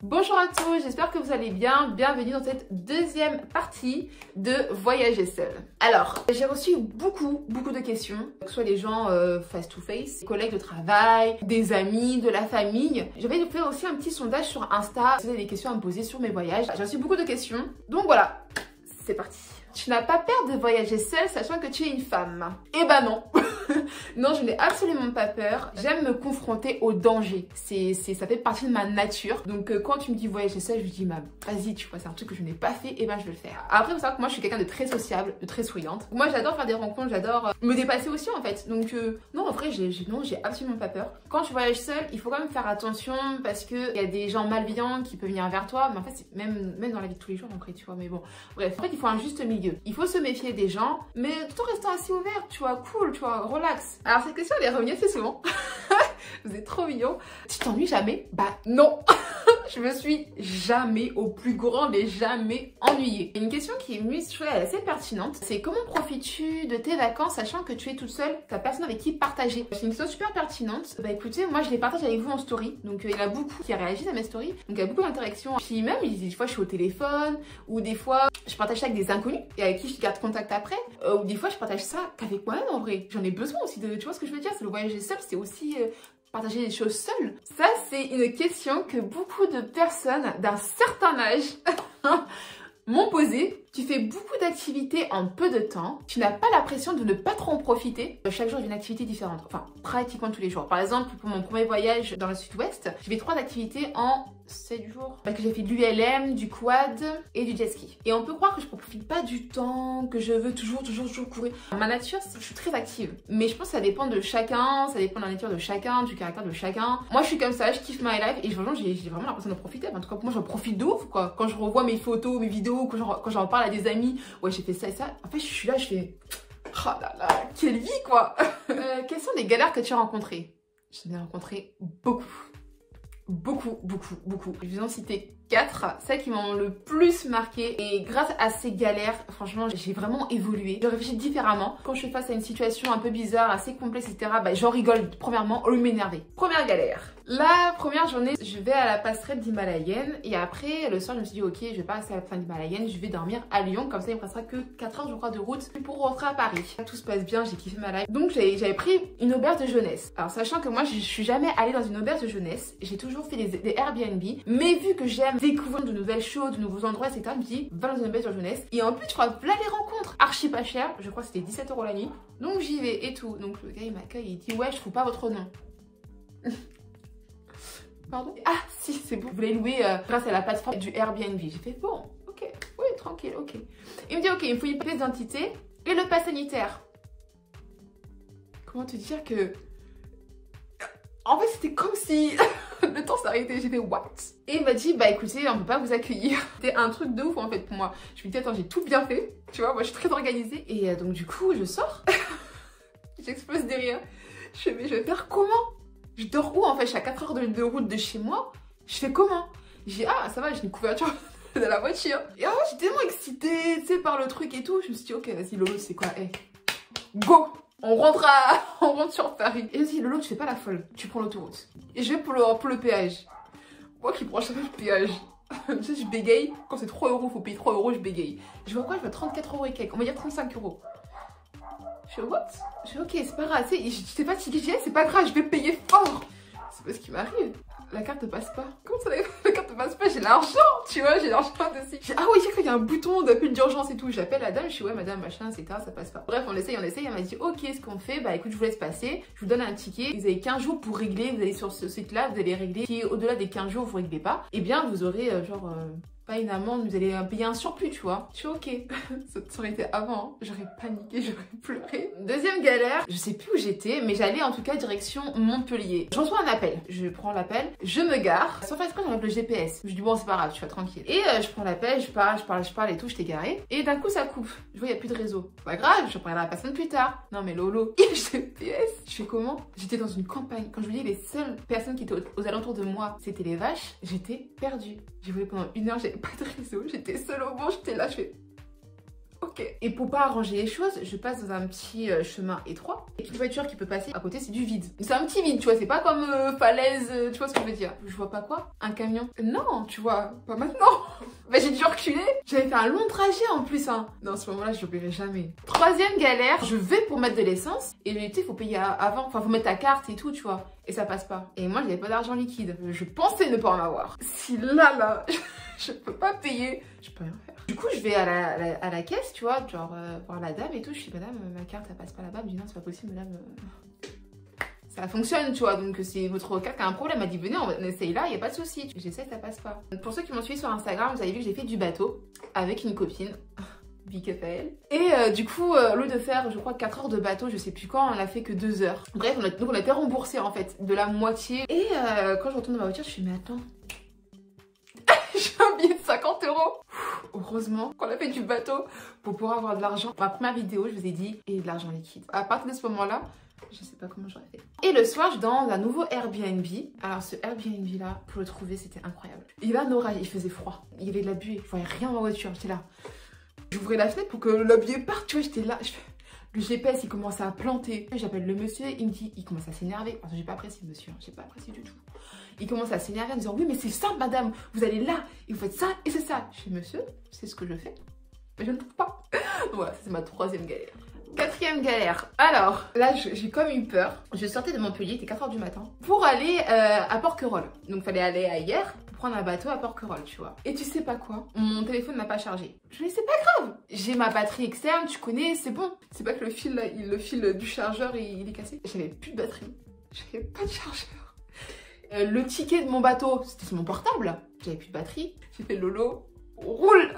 Bonjour à tous, j'espère que vous allez bien. Bienvenue dans cette deuxième partie de Voyager seul. Alors, j'ai reçu beaucoup de questions, que ce soit des gens face to face, des collègues de travail, des amis, de la famille. Je vais vous faire aussi un petit sondage sur Insta si vous avez des questions à me poser sur mes voyages. J'ai reçu beaucoup de questions, donc voilà, c'est parti. Tu n'as pas peur de voyager seule sachant que tu es une femme? Eh ben non. Non, je n'ai absolument pas peur. J'aime me confronter au danger. Ça fait partie de ma nature. Donc quand tu me dis voyager seule, je me dis vas-y, tu vois, c'est un truc que je n'ai pas fait, et ben je vais le faire. Après, vous savez que moi je suis quelqu'un de très sociable, de très souriante. Moi j'adore faire des rencontres, j'adore me dépasser aussi en fait. Donc non, en vrai, j'ai absolument pas peur. Quand tu voyages seule, il faut quand même faire attention parce que il y a des gens malveillants qui peuvent venir vers toi. Mais en fait, même dans la vie de tous les jours, en vrai, tu vois. Mais bon, bref, en fait, il faut un juste milieu. Il faut se méfier des gens, mais tout en restant assez ouvert, tu vois, cool, tu vois, relax. Alors cette question, elle est revenue assez souvent. Vous êtes trop mignons. Tu t'ennuies jamais? Bah non. Je me suis jamais, au plus grand des jamais, ennuyée. Une question qui est venue, je trouve, assez pertinente. C'est comment profites-tu de tes vacances sachant que tu es toute seule, t'as personne avec qui partager? C'est une question super pertinente. Bah écoutez, moi je les partage avec vous en story. Donc il y en a beaucoup qui réagissent à mes stories. Donc il y a beaucoup d'interactions. Puis même, des fois je suis au téléphone, ou des fois je partage ça avec des inconnus et avec qui je garde contact après. Ou des fois je partage ça qu'avec moi-même en vrai. J'en ai besoin aussi de, tu vois ce que je veux dire? C'est le voyager seul, c'est aussi... partager des choses seules. Ça, c'est une question que beaucoup de personnes d'un certain âge m'ont posée. Tu fais beaucoup d'activités en peu de temps. Tu n'as pas la pression de ne pas trop en profiter. Chaque jour, j'ai une activité différente. Enfin, pratiquement tous les jours. Par exemple, pour mon premier voyage dans le sud-ouest, j'ai fait 3 activités en 7 jours. Parce que j'ai fait de l'ULM, du quad et du jet ski. Et on peut croire que je ne profite pas du temps, que je veux toujours courir. Ma nature, c'est que je suis très active. Mais je pense que ça dépend de chacun, ça dépend de la nature de chacun, du caractère de chacun. Moi, je suis comme ça, je kiffe my life et vraiment, j'ai vraiment l'impression de profiter. En tout cas, moi, j'en profite de ouf, quoi. Quand je revois mes photos, mes vidéos, quand j'en parle à des amis, ouais, j'ai fait ça et ça. En fait, je suis là, je fais, oh là là, quelle vie, quoi. Quelles sont les galères que tu as rencontrées? J'en ai rencontré beaucoup. Je vais en citer 4, celles qui m'ont le plus marqué. Et grâce à ces galères, franchement, j'ai vraiment évolué. Je réfléchis différemment. Quand je suis face à une situation un peu bizarre, assez complexe, etc., bah, j'en rigole premièrement au lieu de m'énerver. Première galère. La première journée, je vais à la passerelle d'Himalayenne. Et après, le soir, je me suis dit, ok, je vais pas rester à la fin d'Himalayenne, je vais dormir à Lyon. Comme ça, il me restera que 4 heures, je crois, de route pour rentrer à Paris. Tout se passe bien, j'ai kiffé ma life. Donc, j'avais pris une auberge de jeunesse. Alors, sachant que moi, je suis jamais allée dans une auberge de jeunesse, j'ai toujours fait des Airbnb. Mais vu que j'aime découvrir de nouvelles choses, de nouveaux endroits, etc., je me dis, va dans une auberge de jeunesse. Et en plus, je crois, là, les rencontres archi pas cher. Je crois que c'était 17 € la nuit. Donc, j'y vais et tout. Donc, le gars, il m'accueille, il dit, ouais, je trouve pas votre nom. Pardon? Ah si, c'est bon. Vous voulez louer grâce à la plateforme du Airbnb. J'ai fait bon, ok, oui, tranquille, ok. Il me dit ok, il me faut une pièce d'identité et le pass sanitaire. Comment te dire que... En fait, c'était comme si le temps s'arrêtait. J'ai fait what? Et il m'a dit bah écoutez, on peut pas vous accueillir. C'était un truc de ouf en fait pour moi. Je me dis attends, j'ai tout bien fait. Tu vois, moi je suis très organisée. Et donc du coup, je sors. J'explose derrière. Je fais mais je vais faire comment? Je dors où en fait? Je suis à 4 heures de route de chez moi. Je fais comment? J'ai dit ah ça va, j'ai une couverture de la voiture. Et alors j'étais tellement excitée, tu sais, par le truc et tout. Je me suis dit ok vas-y Lolo, c'est quoi? Hey, go! On rentre sur Paris. Et vas-y Lolo, tu fais pas la folle. Tu prends l'autoroute. Et je vais pour le péage. Moi qui prends jamais le péage. Tu sais, je bégaye. Quand c'est 3 €, faut payer 3 €, je bégaye. Je vois quoi? Je vois 34 € et quelques. On va dire 35 €. Je fais what? Je fais ok, c'est pas grave, tu sais, j'étais fatiguée, je dis c'est pas grave, je vais payer fort. C'est pas ce qui m'arrive. La carte ne passe pas. Comment ça, la carte ne passe pas? J'ai l'argent, tu vois, j'ai l'argent dessus. Ah oui, j'ai cru qu'il y a un bouton d'appel d'urgence et tout. J'appelle la dame, je suis ouais madame, machin, etc. Ça passe pas. Bref, on essaye. Elle m'a dit ok, ce qu'on fait, bah écoute, je vous laisse passer. Je vous donne un ticket. Vous avez 15 jours pour régler. Vous allez sur ce site-là, vous allez régler. Si au-delà des 15 jours, vous réglez pas, eh bien vous aurez pas une amende, vous allez payer un surplus, tu vois. Je suis ok. Ça aurait été avant, hein. J'aurais paniqué, j'aurais pleuré. Deuxième galère, je sais plus où j'étais, mais j'allais en tout cas direction Montpellier. Je reçois un appel, je prends l'appel, je me gare. Sans faire exprès, j'enlève le GPS. Je dis bon, c'est pas grave, tu vas tranquille. Et je prends l'appel, je parle et tout, je t'ai garé. Et d'un coup, ça coupe. Je vois, il n'y a plus de réseau. Pas grave, je prendrai la personne plus tard. Non, mais Lolo, il y a le GPS. Je fais comment? J'étais dans une campagne. Quand je vous dis, les seules personnes qui étaient aux alentours de moi, c'était les vaches. J'étais perdue. J'ai volé pendant 1 heure, j'avais pas de réseau, j'étais seule au monde, j'étais là, je fais Ok. Et pour pas arranger les choses, je passe dans un petit chemin étroit. Et toute voiture qui peut passer à côté, c'est du vide. C'est un petit vide, tu vois, c'est pas comme falaise, tu vois ce que je veux dire. Je vois pas quoi? Un camion? Non, tu vois, pas maintenant. Bah j'ai dû reculer. J'avais fait un long trajet en plus, hein. Non, à ce moment-là, je l'oublierai jamais. Troisième galère, je vais pour mettre de l'essence. Et tu sais, faut payer avant. Enfin, faut mettre ta carte et tout, tu vois. Et ça passe pas. Et moi, j'avais pas d'argent liquide. Je pensais ne pas en avoir. Si là, je peux pas payer, je peux rien faire. Du coup, je vais à la caisse, tu vois, genre voir la dame et tout. Je dis, madame, ma carte, elle passe pas là-bas. Elle me dit, non, c'est pas possible, madame. Ça fonctionne, tu vois, donc c'est votre carte qui a un problème. Elle m'a dit, venez, on essaye là, il n'y a pas de souci. J'essaie, ça passe pas. Pour ceux qui m'ont suivi sur Instagram, vous avez vu que j'ai fait du bateau avec une copine. Big up à elle. Et du coup, au lieu de faire, je crois, 4 heures de bateau, je sais plus quand, on a fait que 2 heures. Bref, donc on a été remboursé en fait, de la moitié. Et quand je retourne dans ma voiture, je suis, mais attends. J'ai un billet de 50 €. Heureusement qu'on a fait du bateau pour pouvoir avoir de l'argent. Ma première vidéo, je vous ai dit, et de l'argent liquide. À partir de ce moment-là, je sais pas comment j'aurais fait. Et le soir, je suis dans un nouveau Airbnb. Alors ce Airbnb là, pour le trouver, c'était incroyable. Il y avait un orage, il faisait froid. Il y avait de la buée, je voyais rien dans ma voiture, j'étais là. J'ouvrais la fenêtre pour que la buée parte, tu vois, j'étais là. Le GPS, il commençait à planter. J'appelle le monsieur, il me dit, il commence à s'énerver. Parce que j'ai pas apprécié le monsieur, j'ai pas apprécié du tout. Il commence à s'énerver en me disant, oui, mais c'est simple, madame. Vous allez là, et vous faites ça, et c'est ça. Je fais, monsieur, c'est ce que je fais. Mais je ne trouve pas. Voilà, c'est ma troisième galère. Quatrième galère. Alors, là, j'ai comme eu peur. Je sortais de Montpellier, il était 4 h du matin, pour aller à Porquerolles. Donc, il fallait aller à hier pour prendre un bateau à Porquerolles, tu vois. Et tu sais pas quoi? Mon téléphone n'a pas chargé. Je me dis, c'est pas grave. J'ai ma batterie externe, tu connais, c'est bon. C'est pas que le fil, là, le fil du chargeur, il est cassé. J'avais plus de batterie. J'avais pas de chargeur. Le ticket de mon bateau, c'était sur mon portable. J'avais plus de batterie. J'ai fait Lolo, roule.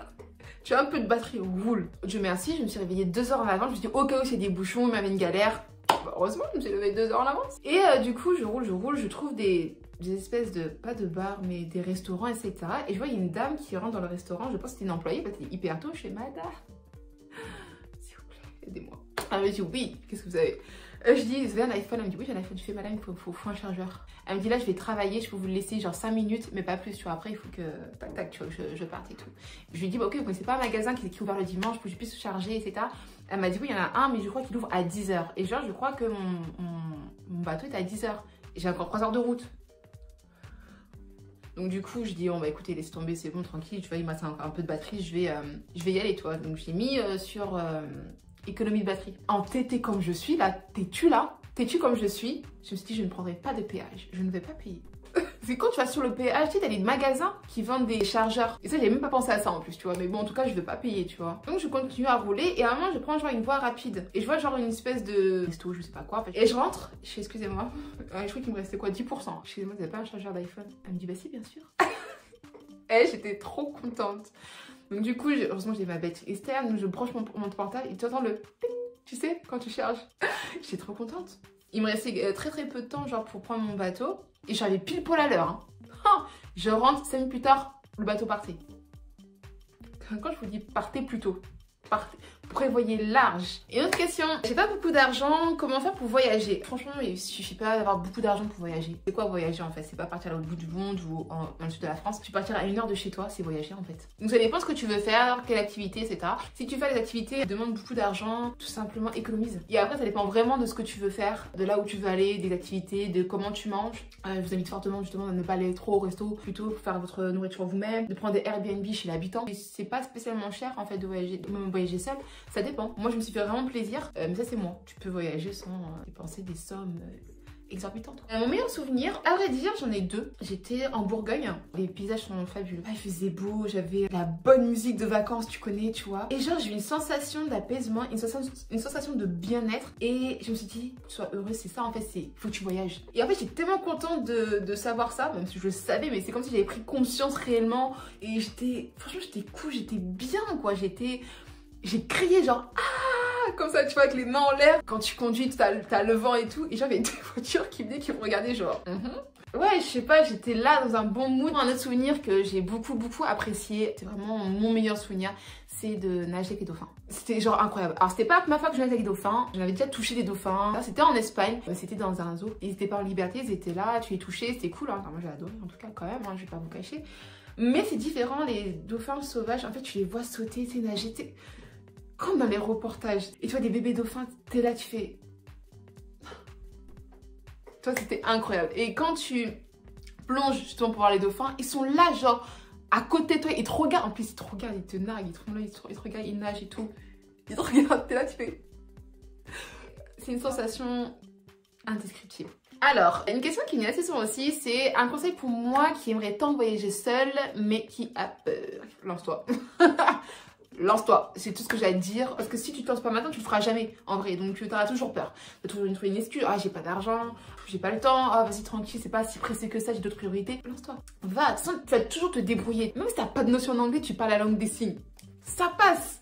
Tu as un peu de batterie, roule. Dieu merci, je me suis réveillée 2 heures en avance. Je me suis dit, au cas où c'est des bouchons, il m'avait une galère. Bah, heureusement, je me suis levée 2 heures en avance. Et du coup, je roule, je trouve des espèces de, pas de bars, mais des restaurants, etc. Et je vois, il y a une dame qui rentre dans le restaurant. Je pense que c'était une employée, parce qu'elle était hyper tôt. Je fais, madame, s'il vous plaît, aidez-moi. Elle me dit, oui, qu'est-ce que vous avez? Je dis, vous avez un iPhone? Elle me dit, oui, j'ai un iPhone. Je fais, madame, il faut un chargeur. Elle me dit, là, je vais travailler, je peux vous le laisser genre 5 minutes, mais pas plus. Tu vois, après, il faut que, tac, tac, tu vois, je parte et tout. Je lui dis, bah, ok, vous connaissez pas un magasin qui est ouvert le dimanche pour que je puisse charger, etc. Elle m'a dit, oui, il y en a un, mais je crois qu'il ouvre à 10 h. Et genre, je crois que mon bateau est à 10 h. Et j'ai encore 3 heures de route. Donc du coup, je dis, on va écouter, laisse tomber, c'est bon, tranquille. Tu vois, il m'a un peu de batterie, je vais y aller, toi. Donc j'ai mis sur économie de batterie. En tété comme je suis, là, têtu comme je suis, je me suis dit, je ne prendrai pas de péage. Je ne vais pas payer. C'est quand tu vas sur le péage, tu sais, t'as des magasins qui vendent des chargeurs. Et ça, j'avais même pas pensé à ça en plus, tu vois. Mais bon, en tout cas, je vais pas payer, tu vois. Donc, je continue à rouler et à un moment, je prends genre une voie rapide. Et je vois genre une espèce de resto, je sais pas quoi. En fait. Et je rentre, je fais, excusez-moi. Je crois qu'il me restait quoi, 10%. Excusez-moi, vous avez pas un chargeur d'iPhone? Elle me dit, bah si, bien sûr. Et j'étais trop contente. Donc, du coup, heureusement, j'ai ma batterie externe. Donc, je branche mon portable et tu entends le ping, tu sais, quand tu charges. J'étais trop contente. Il me restait très peu de temps, genre, pour prendre mon bateau. Et j'avais pile poil à l'heure. Hein. Je rentre, 5 minutes plus tard, le bateau partait. Quand je vous dis partez plus tôt, partez. Prévoyez large. Et autre question, j'ai pas beaucoup d'argent, comment faire pour voyager? Franchement, il suffit pas d'avoir beaucoup d'argent pour voyager. C'est quoi voyager en fait? C'est pas partir à l'autre bout du monde ou dans le sud de la France. Tu partir à 1 heure de chez toi, c'est voyager en fait. Donc ça dépend ce que tu veux faire, quelle activité, etc. Si tu fais des activités qui demandent beaucoup d'argent, tout simplement économise. Et après, ça dépend vraiment de ce que tu veux faire, de là où tu veux aller, des activités, de comment tu manges. Je vous invite fortement justement à ne pas aller trop au resto, plutôt faire votre nourriture vous-même, de prendre des Airbnb chez l'habitant. C'est pas spécialement cher en fait de voyager seul. Ça dépend. Moi, je me suis fait vraiment plaisir. Mais ça, c'est moi. Tu peux voyager sans dépenser des sommes exorbitantes. Mon meilleur souvenir, à vrai dire, j'en ai 2. J'étais en Bourgogne. Les paysages sont fabuleux. Il faisait beau. J'avais la bonne musique de vacances, tu connais, tu vois. Et genre, j'ai eu une sensation d'apaisement, une sensation de bien-être. Et je me suis dit, sois heureuse, c'est ça en fait, c'est faut que tu voyages. Et en fait, j'étais tellement contente de savoir ça, même si je le savais, mais c'est comme si j'avais pris conscience réellement. Et franchement, j'étais cool, j'étais bien, quoi. J'ai crié genre ah comme ça, tu vois, avec les mains en l'air. Quand tu conduis, t'as le vent et tout. Et j'avais des voitures qui venaient, qui me regardaient genre Ouais, je sais pas, j'étais là dans un bon mood. Un autre souvenir que j'ai beaucoup apprécié, c'est vraiment mon meilleur souvenir, c'est de nager avec les dauphins. C'était genre incroyable. Alors c'était pas la première fois que je nageais avec des dauphins, j'en avais déjà touché des dauphins. C'était en Espagne, c'était dans un zoo. Ils étaient pas en liberté, ils étaient là, tu les touchais, c'était cool, hein. Enfin, moi j'ai adoré en tout cas quand même, hein, je vais pas vous cacher. Mais c'est différent, les dauphins sauvages, en fait tu les vois sauter, tu sais, nager, comme dans les reportages. Et tu vois des bébés dauphins, t'es là, tu fais... Toi, c'était incroyable. Et quand tu plonges justement pour voir les dauphins, ils sont là, genre, à côté de toi, ils te regardent. En plus, ils te regardent, ils te narguent, ils te regardent, ils nagent et tout. Ils te regardent, t'es là, tu fais... C'est une sensation indescriptible. Alors, une question qui vient assez souvent aussi, c'est un conseil pour moi qui aimerait tant voyager seule, mais qui a peur. Lance-toi. Lance-toi, c'est tout ce que j'ai à te dire. Parce que si tu te lances pas maintenant, tu le feras jamais, en vrai. Donc, tu auras toujours peur. Tu as toujours trouver une excuse. Ah, j'ai pas d'argent, j'ai pas le temps. Ah, vas-y, tranquille, c'est pas si pressé que ça, j'ai d'autres priorités. Lance-toi. Va, tu vas toujours te débrouiller. Même si t'as pas de notion d'anglais, tu parles la langue des signes. Ça passe.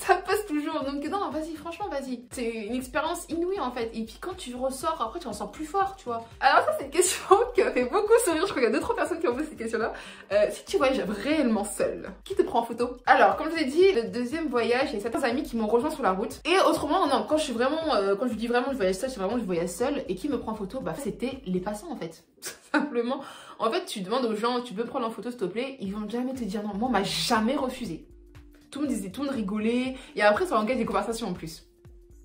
Ça passe toujours. Donc non, vas-y, franchement, vas-y. C'est une expérience inouïe en fait. Et puis quand tu ressors, après tu ressors plus fort, tu vois. Alors ça, c'est une question qui m'a fait beaucoup sourire. Je crois qu'il y a 2-3 personnes qui ont posé cette question-là. Si tu voyages réellement seul, qui te prend en photo? Alors, comme je vous ai dit, le deuxième voyage, il y a certains amis qui m'ont rejoint sur la route. Et autrement, non, quand je suis vraiment, quand je dis vraiment je voyage seul, c'est vraiment je voyage seul. Et qui me prend en photo? Bah, c'était les passants en fait. Simplement. En fait, tu demandes aux gens, tu peux prendre en photo s'il te plaît, ils vont jamais te dire non. Moi, on m'a jamais refusé. Tout le monde disait, tout le monde rigolait. Et après, ça engage des conversations en plus.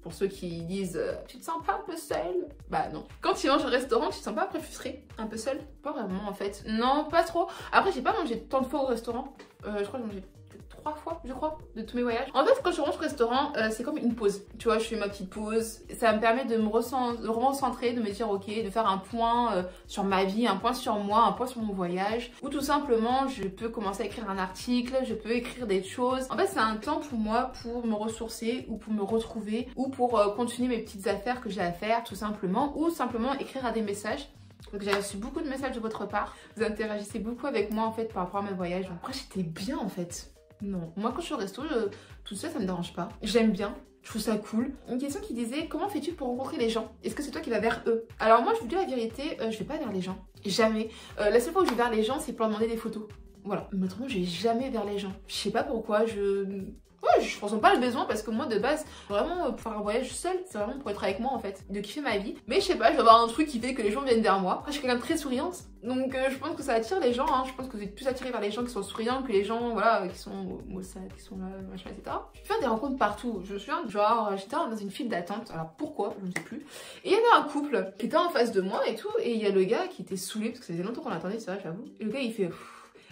Pour ceux qui disent, tu te sens pas un peu seule? Bah non. Quand tu manges au restaurant, tu te sens pas après frustrée? Un peu seule? Pas vraiment en fait. Non, pas trop. Après, j'ai pas mangé tant de fois au restaurant. Je crois que j'ai mangé 3 fois, je crois, de tous mes voyages. En fait, quand je rentre au restaurant, c'est comme une pause. Tu vois, je fais ma petite pause. Ça me permet de me recentrer, de me dire, ok, de faire un point sur ma vie, un point sur moi, un point sur mon voyage. Ou tout simplement, je peux commencer à écrire un article, je peux écrire des choses. En fait, c'est un temps pour moi pour me ressourcer ou pour me retrouver ou pour continuer mes petites affaires que j'ai à faire, tout simplement. Ou simplement écrire à des messages. Donc j'ai reçu beaucoup de messages de votre part. Vous interagissez beaucoup avec moi en fait par rapport à mes voyages. Donc après, j'étais bien en fait. Non, moi quand je suis au resto, tout ça, ça me dérange pas. J'aime bien, je trouve ça cool. Une question qui disait, comment fais-tu pour rencontrer les gens? Est-ce que c'est toi qui vas vers eux? Alors moi, je vous dis la vérité, je vais pas vers les gens. Jamais. La seule fois où je vais vers les gens, c'est pour leur demander des photos. Voilà. Mais autrement, je vais jamais vers les gens. Je sais pas pourquoi, ouais, je ressens pas le besoin parce que moi de base, vraiment pour faire un voyage seul, c'est vraiment pour être avec moi en fait, de kiffer ma vie. Mais je sais pas, je vais avoir un truc qui fait que les gens viennent vers moi. Après, je suis quelqu'un de très souriante, donc je pense que ça attire les gens. Hein. Je pense que vous êtes plus attirés vers les gens qui sont souriants que les gens, voilà, qui sont maussades, qui sont là, machin, etc. Je fais des rencontres partout. Je me souviens, genre, j'étais dans une file d'attente. Alors pourquoi, je ne sais plus. Et il y avait un couple qui était en face de moi et tout, et il y a le gars qui était saoulé parce que ça faisait longtemps qu'on attendait, c'est vrai, j'avoue. Et le gars il fait,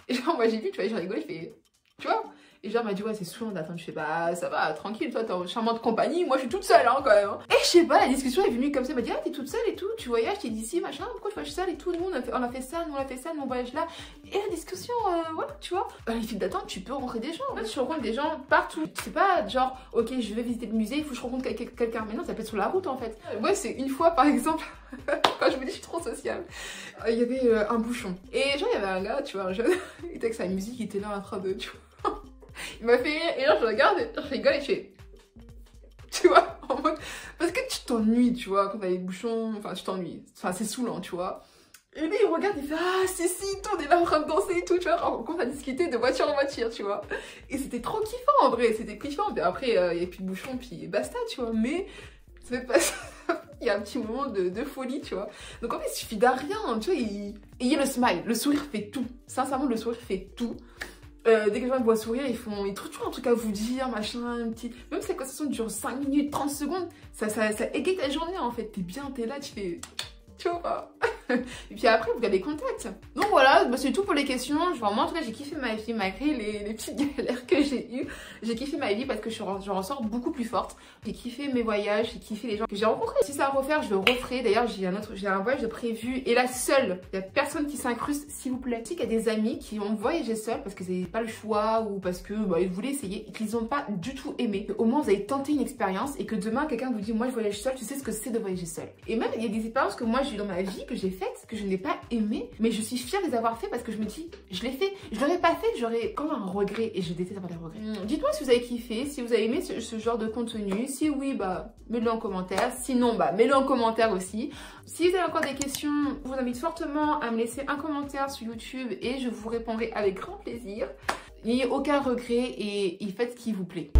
et genre moi j'ai vu, tu vois, j'ai rigolé, je fais, tu vois. Et genre, m'a dit, ouais, c'est saoulant d'attendre. Je fais, bah, ça va, tranquille, toi, t'es en charmante compagnie. Moi, je suis toute seule, hein, quand même. Et je sais pas, la discussion est venue comme ça. Elle m'a dit, ah, t'es toute seule et tout. Tu voyages, t'es d'ici, machin. Pourquoi tu voyages seule et tout? Nous, on a fait ça, nous, on a fait ça, nous, on voyage là. Et la discussion, voilà, tu vois. Les files d'attente, tu peux rencontrer des gens. En fait, tu rencontres des gens partout. C'est pas genre, ok, je vais visiter le musée, il faut que je rencontre quelqu'un. Mais non, ça peut être sur la route, en fait. Ouais, c'est une fois, par exemple, quand je me dis, je suis trop sociable. Il y avait un bouchon. Et genre, il y avait un gars, tu vois, un jeune. Il était avec sa musique, il était là en train de, tu vois. Il m'a fait rire et là je regarde, je rigole et je fais, tu vois, en mode, parce que tu t'ennuies, tu vois, quand t'as les bouchons, enfin tu t'ennuies, enfin c'est saoulant, tu vois. Et lui il regarde, il fait, ah si, tout, on est là en train de danser et tout, tu vois, on commence à discuter de voiture en voiture, tu vois. Et c'était trop kiffant en vrai, c'était kiffant, mais après il y avait plus de bouchons, puis basta, tu vois, mais ça fait pas ça. Il y a un petit moment de folie, tu vois. Donc en fait, il suffit d'un rien, tu vois, il y a le smile, le sourire fait tout. Sincèrement, le sourire fait tout. Dès que les gens me voient sourire, ils trouvent toujours un truc à vous dire, machin, un petit... Même si la conversation dure 5 minutes, 30 secondes, ça égaye ta journée en fait. T'es bien, t'es là, tu fais... Tu vois pas. Et puis après, vous gardez contact. Donc voilà, bah, c'est tout pour les questions. Vraiment, en tout cas, j'ai kiffé ma vie, malgré les petites galères que j'ai eues. J'ai kiffé ma vie parce que je ressors beaucoup plus forte. J'ai kiffé mes voyages, j'ai kiffé les gens que j'ai rencontrés. Si ça à refaire, je le referai. D'ailleurs, j'ai un voyage de prévu. Et là, seule, il n'y a personne qui s'incruste, s'il vous plaît. Je sais qu'il y a des amis qui ont voyagé seuls parce qu'ils n'avaient pas le choix ou parce que bah, ils voulaient essayer et qu'ils n'ont pas du tout aimé. Au moins, vous avez tenté une expérience et que demain, quelqu'un vous dit, moi, je voyage seul, tu sais ce que c'est de voyager seul. Et même, il y a des expériences que moi, j'ai eu dans ma vie, que j'ai faites, que je n'ai pas aimé, mais je suis fière de les avoir fait parce que je me dis, je l'ai fait. Je l'aurais pas fait, j'aurais comme un regret et je déteste avoir des regrets. Dites-moi si vous avez kiffé, si vous avez aimé ce genre de contenu. Si oui, bah, mettez-le en commentaire. Sinon, bah, mettez-le en commentaire aussi. Si vous avez encore des questions, je vous invite fortement à me laisser un commentaire sur YouTube et je vous répondrai avec grand plaisir. N'ayez aucun regret et faites ce qui vous plaît.